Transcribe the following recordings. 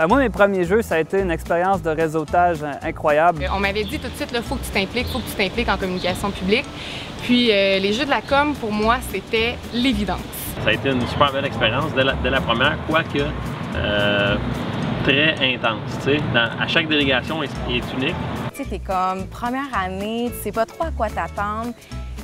Ben moi, mes premiers jeux, ça a été une expérience de réseautage incroyable. On m'avait dit tout de suite, il faut que tu t'impliques en communication publique. Puis les jeux de la com, pour moi, c'était l'évidence. Ça a été une super belle expérience dès la première, quoique très intense. À chaque délégation est unique. Tu sais, t'es comme première année, tu sais pas trop à quoi t'attendre.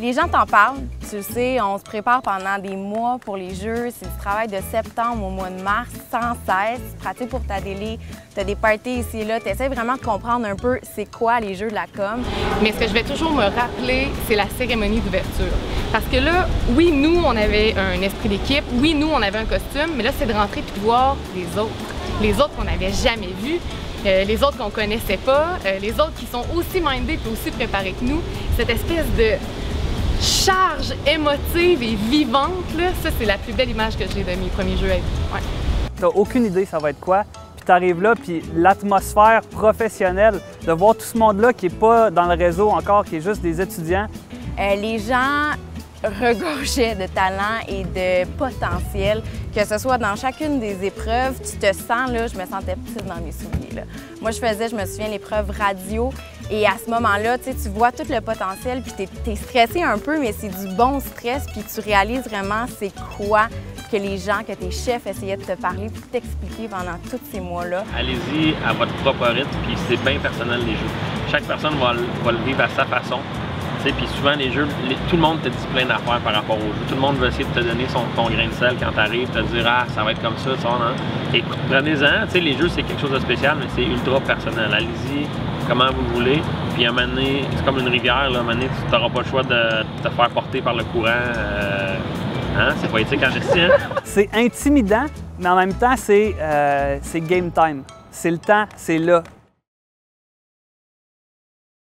Les gens t'en parlent, tu le sais, on se prépare pendant des mois pour les jeux. C'est du travail de septembre au mois de mars, sans cesse. Tu pratiques pour ta délai, tu as des parties ici et là. Tu essaies vraiment de comprendre un peu c'est quoi les jeux de la com. Mais ce que je vais toujours me rappeler, c'est la cérémonie d'ouverture. Parce que là, oui, nous, on avait un esprit d'équipe, oui, nous, on avait un costume, mais là, c'est de rentrer puis de voir les autres. Les autres qu'on n'avait jamais vus, les autres qu'on connaissait pas, les autres qui sont aussi mindés et aussi préparés que nous. Cette espèce de charge émotive et vivante, là, ça c'est la plus belle image que j'ai de mes premiers jeux à vie. Ouais. T'as aucune idée ça va être quoi, puis t'arrives là, puis l'atmosphère professionnelle, de voir tout ce monde-là qui n'est pas dans le réseau encore, qui est juste des étudiants. Les gens regorgeaient de talent et de potentiel, que ce soit dans chacune des épreuves, tu te sens, là, je me sentais petite dans mes souliers. Là. Moi, je me souviens, l'épreuve radio, et à ce moment-là, tu vois tout le potentiel, puis t'es stressé un peu, mais c'est du bon stress, puis tu réalises vraiment c'est quoi que les gens, que tes chefs essayaient de te parler, puis t'expliquer pendant tous ces mois-là. Allez-y à votre propre rythme, puis c'est bien personnel les jeux. Chaque personne va le vivre à sa façon. Puis souvent, les jeux, tout le monde te dit plein d'affaires par rapport aux jeux. Tout le monde veut essayer de te donner ton grain de sel quand tu arrives, te dire « Ah, ça va être comme ça, ça, non? » Et prenez-en, les jeux, c'est quelque chose de spécial, mais c'est ultra personnel. Allez-y comment vous voulez. Puis à un moment donné, c'est comme une rivière, là, à un moment donné, tu n'auras pas le choix de te faire porter par le courant. C'est poétique en gestion. C'est intimidant, mais en même temps, c'est game time. C'est le temps, c'est là.